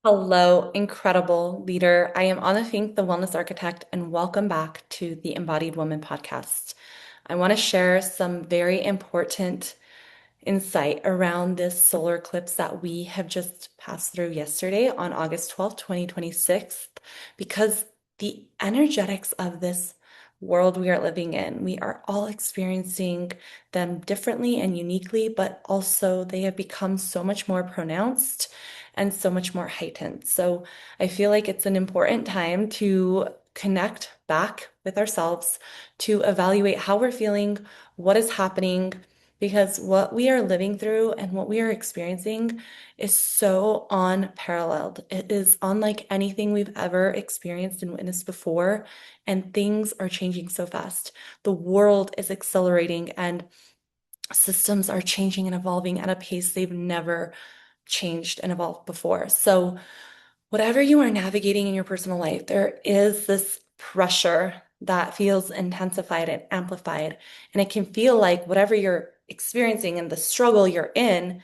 Hello, incredible leader. I am Anna Fink, the Wellness Architect, and welcome back to the Embodied Woman podcast. I want to share some very important insight around this solar eclipse that we have just passed through yesterday on August 12th, 2026, because the energetics of this world we are living in, we are all experiencing them differently and uniquely, but also they have become so much more pronounced and so much more heightened. So I feel like it's an important time to connect back with ourselves, to evaluate how we're feeling, what is happening, because what we are living through and what we are experiencing is so unparalleled. It is unlike anything we've ever experienced and witnessed before, and things are changing so fast. The world is accelerating, and systems are changing and evolving at a pace they've never changed and evolved before. So, whatever you are navigating in your personal life, there is this pressure that feels intensified and amplified. And it can feel like whatever you're experiencing and the struggle you're in,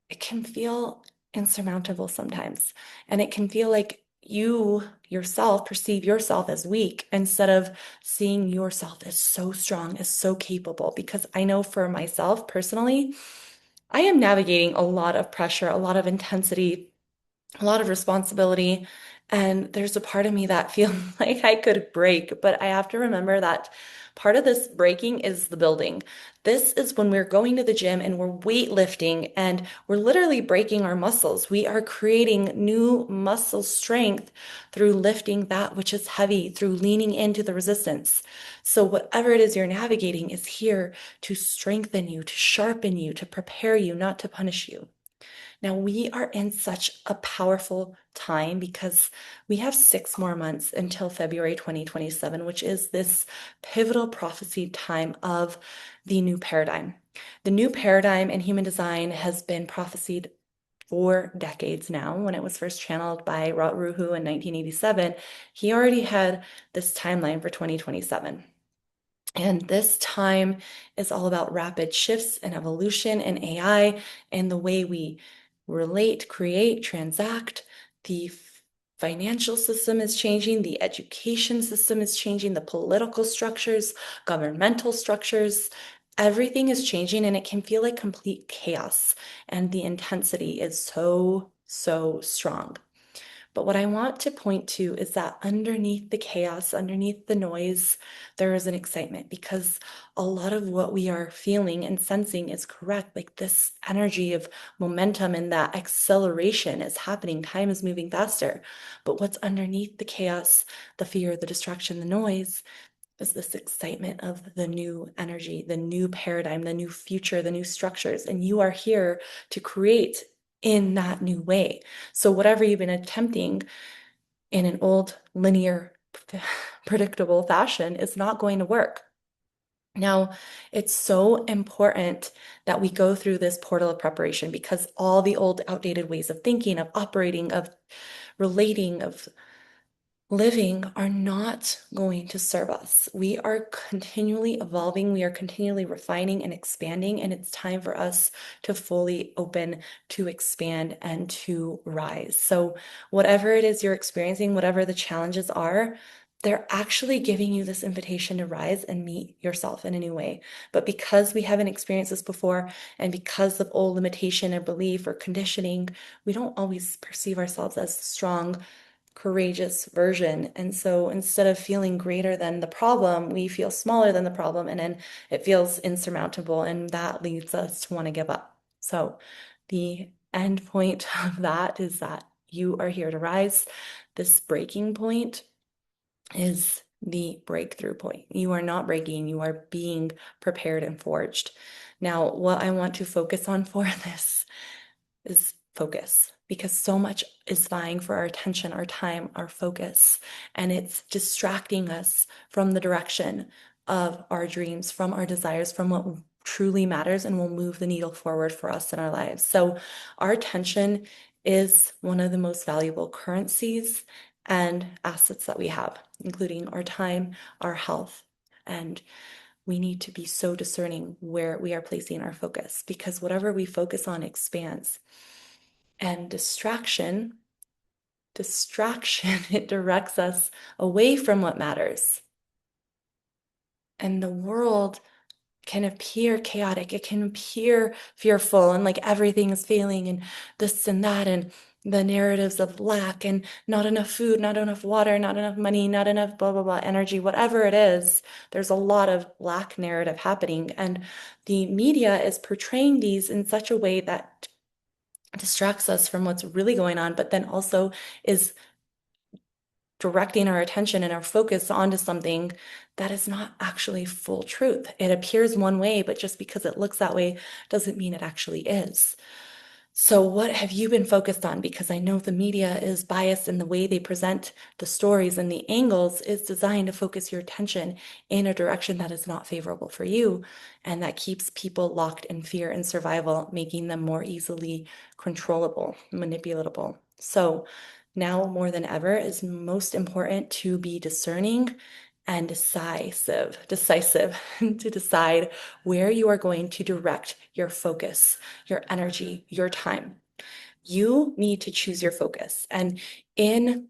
it can feel insurmountable sometimes. And it can feel like you yourself perceive yourself as weak instead of seeing yourself as so strong, as so capable. Because I know for myself personally, I am navigating a lot of pressure, a lot of intensity, a lot of responsibility. And there's a part of me that feels like I could break, but I have to remember that part of this breaking is the building. This is when we're going to the gym and we're weightlifting and we're literally breaking our muscles. We are creating new muscle strength through lifting that which is heavy, through leaning into the resistance. So, whatever it is you're navigating is here to strengthen you, to sharpen you, to prepare you, not to punish you. Now, we are in such a powerful time because we have 6 more months until February 2027, which is this pivotal prophecy time of the new paradigm. The new paradigm in human design has been prophesied for decades now. When it was first channeled by Ruhu in 1987, he already had this timeline for 2027. And this time is all about rapid shifts and evolution and AI and the way we relate, create, transact. The financial system is changing, the education system is changing, the political structures, governmental structures. Everything is changing and it can feel like complete chaos. And the intensity is so, so strong. But what I want to point to is that underneath the chaos, underneath the noise, there is an excitement because a lot of what we are feeling and sensing is correct. Like this energy of momentum and that acceleration is happening. Time is moving faster. But what's underneath the chaos, the fear, the distraction, the noise, is this excitement of the new energy, the new paradigm, the new future, the new structures. And you are here to create in that new way. So, whatever you've been attempting in an old, linear, predictable fashion is not going to work. Now, it's so important that we go through this portal of preparation because all the old, outdated ways of thinking, of operating, of relating, of living are not going to serve us. We are continually evolving, we are continually refining and expanding, and it's time for us to fully open, to expand, and to rise. So, whatever it is you're experiencing, whatever the challenges are, they're actually giving you this invitation to rise and meet yourself in a new way. But because we haven't experienced this before, and because of old limitation or belief or conditioning, we don't always perceive ourselves as strong, courageous version. And so instead of feeling greater than the problem, we feel smaller than the problem, and then it feels insurmountable, and that leads us to want to give up. So the end point of that is that you are here to rise. This breaking point is the breakthrough point. You are not breaking, you are being prepared and forged. Now, what I want to focus on for this is focus because so much is vying for our attention, our time, our focus, and it's distracting us from the direction of our dreams, from our desires, from what truly matters and will move the needle forward for us in our lives. So, our attention is one of the most valuable currencies and assets that we have, including our time, our health, and we need to be so discerning where we are placing our focus because whatever we focus on expands. And distraction distraction. It directs us away from what matters. And the world can appear chaotic. It can appear fearful and like everything is failing and this and that and the narratives of lack and not enough food, not enough water, not enough money, not enough blah, blah, blah energy, whatever it is, there's a lot of lack narrative happening. And the media is portraying these in such a way that distracts us from what's really going on, but then also is directing our attention and our focus onto something that is not actually full truth. It appears one way, but just because it looks that way doesn't mean it actually is. So, what have you been focused on? Because I know the media is biased in the way they present the stories, and the angles is designed to focus your attention in a direction that is not favorable for you and that keeps people locked in fear and survival, making them more easily controllable, manipulatable. So, now more than ever is most important to be discerning and decisive to decide where you are going to direct your focus, your energy, your time. You need to choose your focus. And in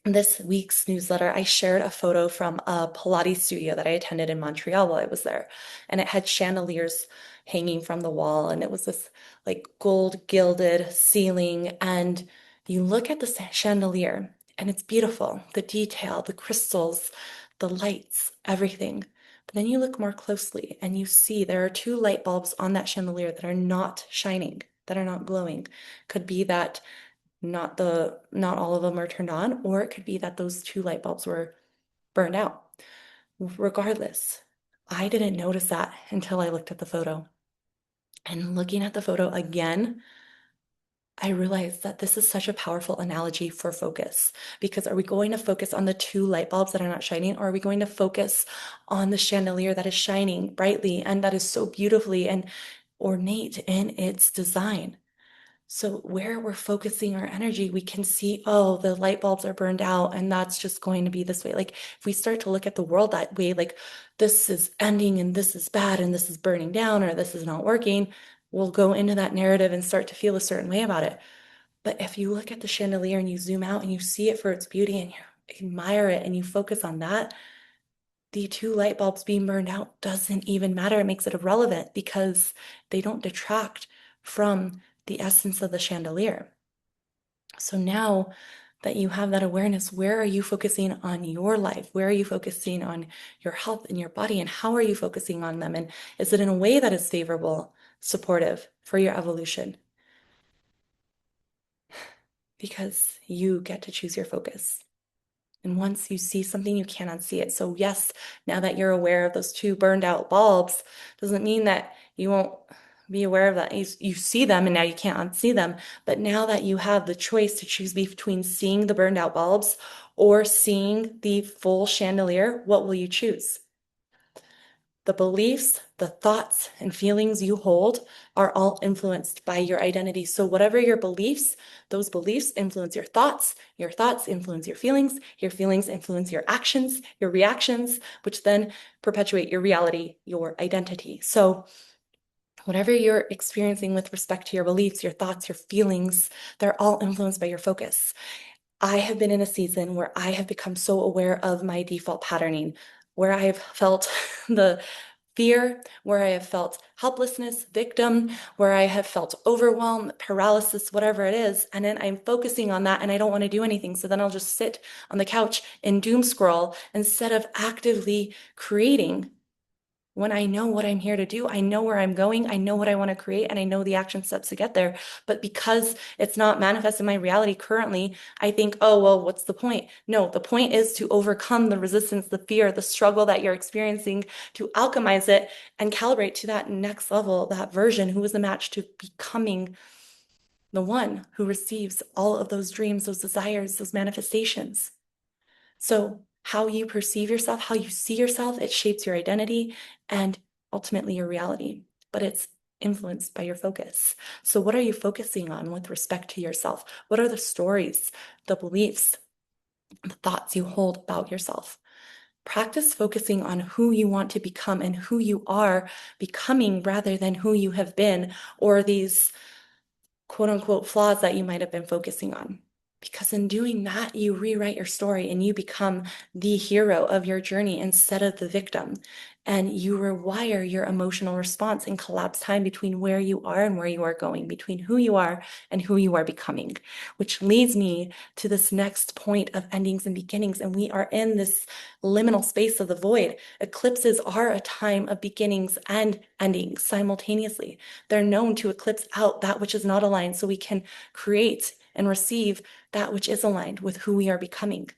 this week's newsletter, I shared a photo from a Pilates studio that I attended in Montreal while I was there. And it had chandeliers hanging from the wall. And it was this like gold gilded ceiling. And you look at the chandelier and it's beautiful, the detail, the crystals, the lights, everything. But then you look more closely and you see there are two light bulbs on that chandelier that are not shining, that are not glowing. Could be that not all of them are turned on, or it could be that those two light bulbs were burned out. Regardless, I didn't notice that until I looked at the photo. And looking at the photo again, I realized that this is such a powerful analogy for focus. Because are we going to focus on the two light bulbs that are not shining, or are we going to focus on the chandelier that is shining brightly and that is so beautifully and ornate in its design? So where we're focusing our energy, we can see, oh, the light bulbs are burned out and that's just going to be this way. Like if we start to look at the world that way, like this is ending and this is bad and this is burning down or this is not working, we'll go into that narrative and start to feel a certain way about it. But if you look at the chandelier and you zoom out and you see it for its beauty and you admire it and you focus on that, the two light bulbs being burned out doesn't even matter. It makes it irrelevant because they don't detract from the essence of the chandelier. So now that you have that awareness, where are you focusing on your life? Where are you focusing on your health and your body? And how are you focusing on them? And is it in a way that is favorable, supportive for your evolution? Because you get to choose your focus. And once you see something, you cannot see it. So yes, now that you're aware of those two burned out bulbs, doesn't mean that you won't be aware of that. You see them and now you can't unsee them. But now that you have the choice to choose between seeing the burned out bulbs or seeing the full chandelier, what will you choose? The beliefs, the thoughts, and feelings you hold are all influenced by your identity. So, whatever your beliefs, those beliefs influence your thoughts influence your feelings influence your actions, your reactions, which then perpetuate your reality, your identity. So, whatever you're experiencing with respect to your beliefs, your thoughts, your feelings, they're all influenced by your focus. I have been in a season where I have become so aware of my default patterning, where I have felt the fear, where I have felt helplessness, victim, where I have felt overwhelm, paralysis, whatever it is. And then I'm focusing on that and I don't want to do anything. So then I'll just sit on the couch and doom scroll instead of actively creating. When I know what I'm here to do, I know where I'm going, I know what I want to create, and I know the action steps to get there. But because it's not manifest in my reality currently, I think, oh, well, what's the point? No, the point is to overcome the resistance, the fear, the struggle that you're experiencing, to alchemize it and calibrate to that next level, that version who is a match to becoming the one who receives all of those dreams, those desires, those manifestations. So, how you perceive yourself, how you see yourself, it shapes your identity and ultimately your reality, but it's influenced by your focus. So, what are you focusing on with respect to yourself? What are the stories, the beliefs, the thoughts you hold about yourself? Practice focusing on who you want to become and who you are becoming rather than who you have been or these quote unquote flaws that you might have been focusing on. Because in doing that, you rewrite your story and you become the hero of your journey instead of the victim. And you rewire your emotional response and collapse time between where you are and where you are going, between who you are and who you are becoming, which leads me to this next point of endings and beginnings. And we are in this liminal space of the void. Eclipses are a time of beginnings and endings simultaneously. They're known to eclipse out that which is not aligned so we can create and receive that which is aligned with who we are becoming.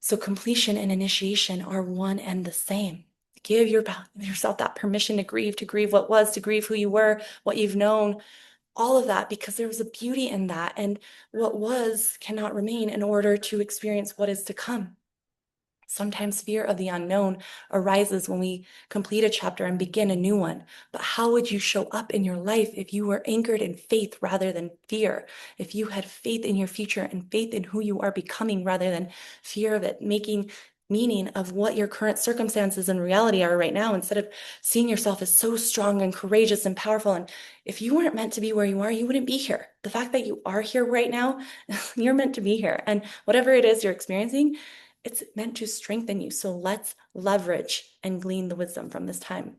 So completion and initiation are one and the same. Give yourself that permission to grieve what was, to grieve who you were, what you've known, all of that, because there was a beauty in that. And what was cannot remain in order to experience what is to come. Sometimes fear of the unknown arises when we complete a chapter and begin a new one. But how would you show up in your life if you were anchored in faith rather than fear? If you had faith in your future and faith in who you are becoming rather than fear of it, making meaning of what your current circumstances and reality are right now, instead of seeing yourself as so strong and courageous and powerful. And if you weren't meant to be where you are, you wouldn't be here. The fact that you are here right now, you're meant to be here. And whatever it is you're experiencing, it's meant to strengthen you. So let's leverage and glean the wisdom from this time.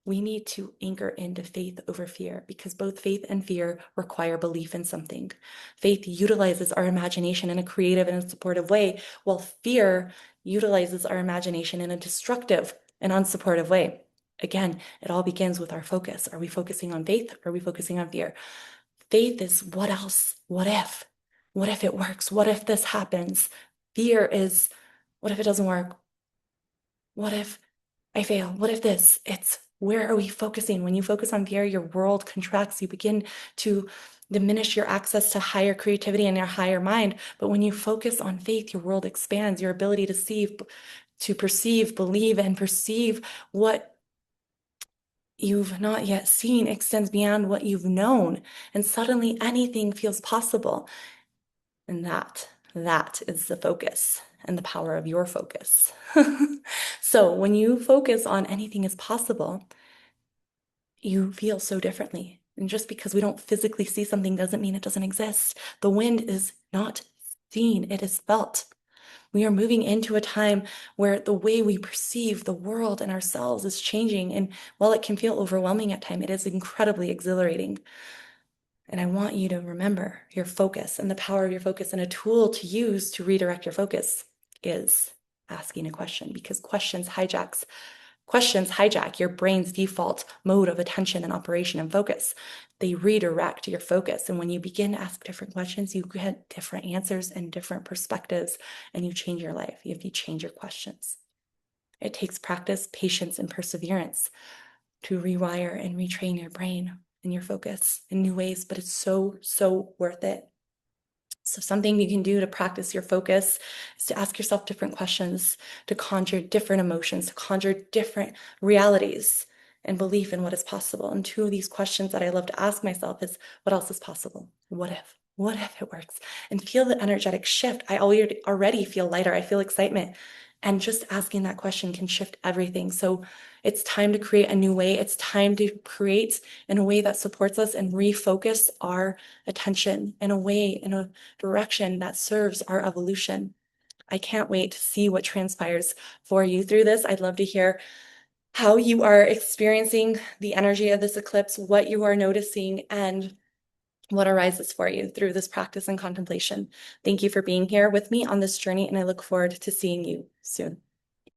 We need to anchor into faith over fear because both faith and fear require belief in something. Faith utilizes our imagination in a creative and a supportive way, while fear utilizes our imagination in a destructive and unsupportive way. Again, it all begins with our focus. Are we focusing on faith or are we focusing on fear? Faith is what else? What if? What if it works? What if this happens? Fear is, what if it doesn't work? What if I fail? What if this? It's where are we focusing? When you focus on fear, your world contracts. You begin to diminish your access to higher creativity and your higher mind. But when you focus on faith, your world expands. Your ability to perceive, believe, and perceive what you've not yet seen extends beyond what you've known. And suddenly anything feels possible. And that is the focus and the power of your focus. So when you focus on anything is possible, you feel so differently. And just because we don't physically see something doesn't mean it doesn't exist. The wind is not seen, it is felt. We are moving into a time where the way we perceive the world and ourselves is changing. And while it can feel overwhelming at times, it is incredibly exhilarating. And I want you to remember your focus and the power of your focus. And a tool to use to redirect your focus is asking a question, because questions hijack your brain's default mode of attention and operation and focus. They redirect your focus. And when you begin to ask different questions, you get different answers and different perspectives, and you change your life if you change your questions. It takes practice, patience, and perseverance to rewire and retrain your brain and your focus in new ways, but it's so, so worth it. So something you can do to practice your focus is to ask yourself different questions, to conjure different emotions, to conjure different realities and belief in what is possible. And two of these questions that I love to ask myself is, what else is possible? What if? What if it works? And feel the energetic shift. I already feel lighter. I feel excitement. And just asking that question can shift everything. So it's time to create a new way. It's time to create in a way that supports us and refocus our attention in a direction that serves our evolution. I can't wait to see what transpires for you through this. I'd love to hear how you are experiencing the energy of this eclipse, what you are noticing, and what arises for you through this practice and contemplation. Thank you for being here with me on this journey, and I look forward to seeing you soon.